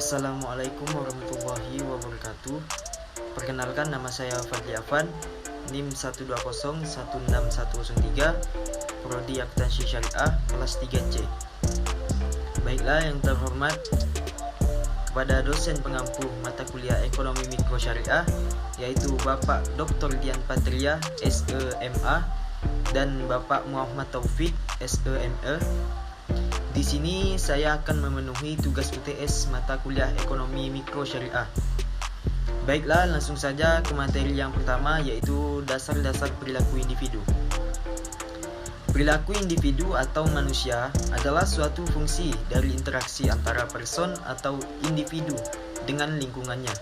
Assalamualaikum warahmatullahi wabarakatuh. Perkenalkan, nama saya Fadli Afan, NIM 120161103, Prodi Akuntansi Syariah, kelas 3C. Baiklah yang terhormat, kepada dosen pengampu mata kuliah Ekonomi Mikro Syariah, yaitu Bapak Dr. Dian Patria, SEMA, dan Bapak Muhammad Taufik, SEME. Di sini saya akan memenuhi tugas UTS mata kuliah Ekonomi Mikro Syariah. Baiklah, langsung saja ke materi yang pertama, yaitu dasar-dasar perilaku individu. Perilaku individu atau manusia adalah suatu fungsi dari interaksi antara person atau individu dengan lingkungannya.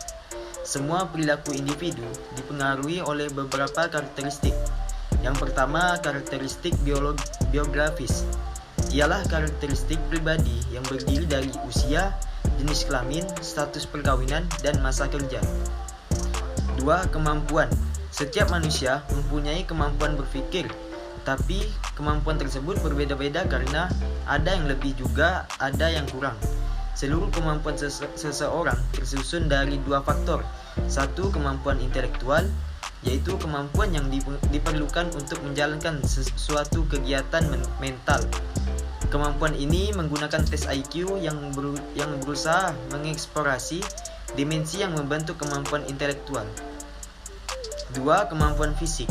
Semua perilaku individu dipengaruhi oleh beberapa karakteristik. Yang pertama, karakteristik biografis. Ialah karakteristik pribadi yang berdiri dari usia, jenis kelamin, status perkawinan, dan masa kerja. 2. Kemampuan. Setiap manusia mempunyai kemampuan berpikir, tapi kemampuan tersebut berbeda-beda karena ada yang lebih juga ada yang kurang. Seluruh kemampuan seseorang tersusun dari dua faktor. 1. Kemampuan intelektual, yaitu kemampuan yang diperlukan untuk menjalankan sesuatu kegiatan mental. Kemampuan ini menggunakan tes IQ yang berusaha mengeksplorasi dimensi yang membentuk kemampuan intelektual. 2. Kemampuan fisik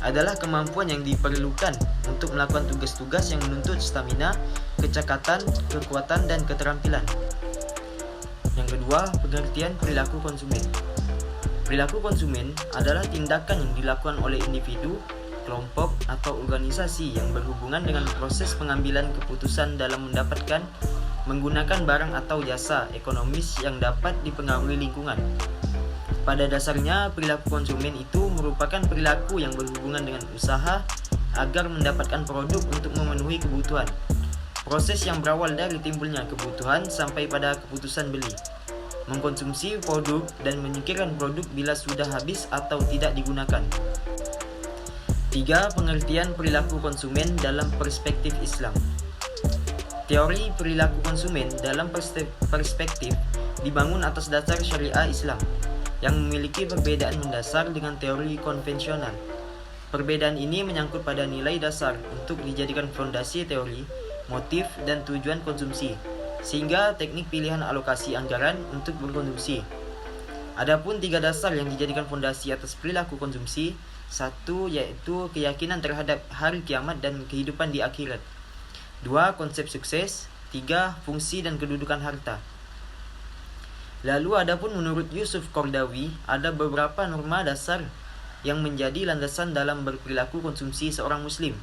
adalah kemampuan yang diperlukan untuk melakukan tugas-tugas yang menuntut stamina, kecekatan, kekuatan, dan keterampilan. Yang kedua, pengertian perilaku konsumen. Perilaku konsumen adalah tindakan yang dilakukan oleh individu, kelompok, atau organisasi yang berhubungan dengan proses pengambilan keputusan dalam mendapatkan, menggunakan barang atau jasa ekonomis yang dapat dipengaruhi lingkungan. Pada dasarnya, perilaku konsumen itu merupakan perilaku yang berhubungan dengan usaha agar mendapatkan produk untuk memenuhi kebutuhan. Proses yang berawal dari timbulnya kebutuhan sampai pada keputusan beli, mengkonsumsi produk, dan menyingkirkan produk bila sudah habis atau tidak digunakan. 3. Pengertian perilaku konsumen dalam perspektif Islam. Teori perilaku konsumen dalam perspektif dibangun atas dasar syariah Islam yang memiliki perbedaan mendasar dengan teori konvensional. Perbedaan ini menyangkut pada nilai dasar untuk dijadikan fondasi teori, motif, dan tujuan konsumsi, sehingga teknik pilihan alokasi anggaran untuk berkonsumsi. Adapun 3 dasar yang dijadikan fondasi atas perilaku konsumsi. 1. Yaitu keyakinan terhadap hari kiamat dan kehidupan di akhirat. 2. Konsep sukses. 3. Fungsi dan kedudukan harta. Lalu adapun menurut Yusuf Qaradawi, ada beberapa norma dasar yang menjadi landasan dalam berperilaku konsumsi seorang muslim.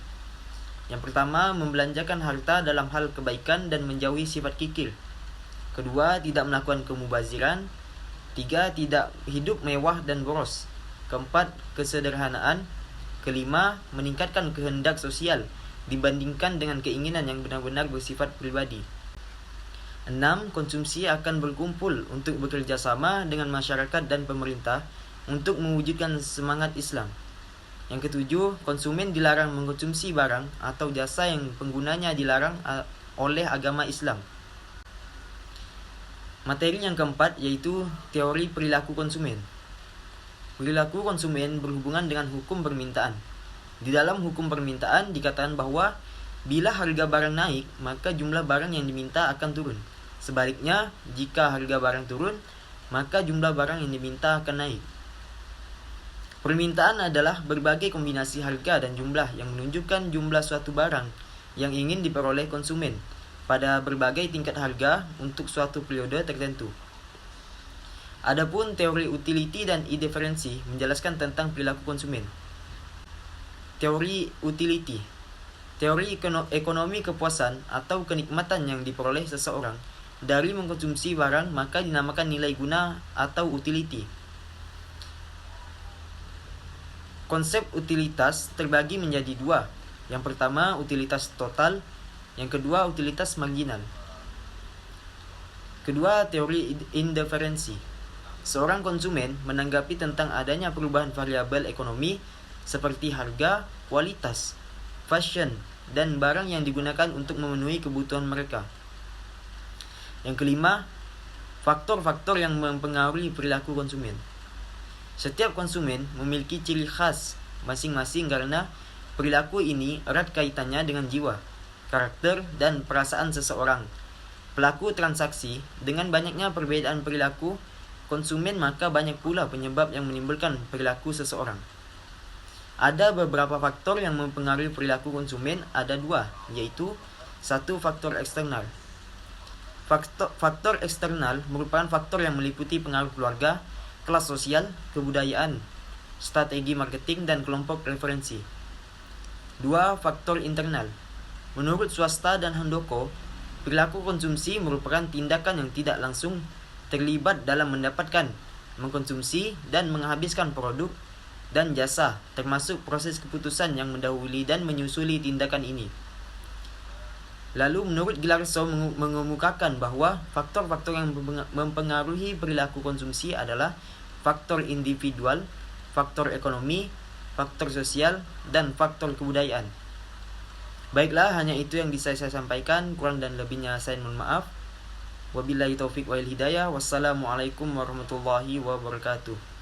Yang pertama, membelanjakan harta dalam hal kebaikan dan menjauhi sifat kikir. Kedua, tidak melakukan kemubaziran. 3. Tidak hidup mewah dan boros. 4. Kesederhanaan. 5. Meningkatkan kehendak sosial dibandingkan dengan keinginan yang benar-benar bersifat pribadi. 6. Konsumsi akan berkumpul untuk bekerja sama dengan masyarakat dan pemerintah untuk mewujudkan semangat Islam. Yang ketujuh, konsumen dilarang mengkonsumsi barang atau jasa yang penggunanya dilarang oleh agama Islam. Materi yang keempat yaitu teori perilaku konsumen. Perilaku konsumen berhubungan dengan hukum permintaan. Di dalam hukum permintaan dikatakan bahwa bila harga barang naik, maka jumlah barang yang diminta akan turun. Sebaliknya, jika harga barang turun, maka jumlah barang yang diminta akan naik. Permintaan adalah berbagai kombinasi harga dan jumlah yang menunjukkan jumlah suatu barang yang ingin diperoleh konsumen pada berbagai tingkat harga untuk suatu periode tertentu. Adapun teori utility dan indiferensi menjelaskan tentang perilaku konsumen. Teori utility. Teori ekonomi kepuasan atau kenikmatan yang diperoleh seseorang dari mengkonsumsi barang maka dinamakan nilai guna atau utility. Konsep utilitas terbagi menjadi 2. Yang pertama, utilitas total. Yang kedua, utilitas marginal. Kedua, teori indiferensi. Seorang konsumen menanggapi tentang adanya perubahan variabel ekonomi seperti harga, kualitas, fashion, dan barang yang digunakan untuk memenuhi kebutuhan mereka. Yang kelima, Faktor-faktor yang mempengaruhi perilaku konsumen. Setiap konsumen memiliki ciri khas masing-masing karena perilaku ini erat kaitannya dengan jiwa, karakter, dan perasaan seseorang. Pelaku transaksi, dengan banyaknya perbedaan perilaku konsumen, maka banyak pula penyebab yang menimbulkan perilaku seseorang. Ada beberapa faktor yang mempengaruhi perilaku konsumen, ada dua, yaitu satu, faktor eksternal. Faktor eksternal merupakan faktor yang meliputi pengaruh keluarga, kelas sosial, kebudayaan, strategi marketing, dan kelompok referensi. Dua, faktor internal. Menurut swasta dan Handoko, perilaku konsumsi merupakan tindakan yang tidak langsung terlibat dalam mendapatkan, mengkonsumsi, dan menghabiskan produk dan jasa, termasuk proses keputusan yang mendahului dan menyusuli tindakan ini. Lalu menurut Glarso mengemukakan bahwa faktor-faktor yang mempengaruhi perilaku konsumsi adalah faktor individual, faktor ekonomi, faktor sosial, dan faktor kebudayaan. Baiklah, hanya itu yang bisa saya sampaikan. Kurang dan lebihnya saya mohon maaf. Wabillahi taufiq wal hidayah. Wassalamualaikum warahmatullahi wabarakatuh.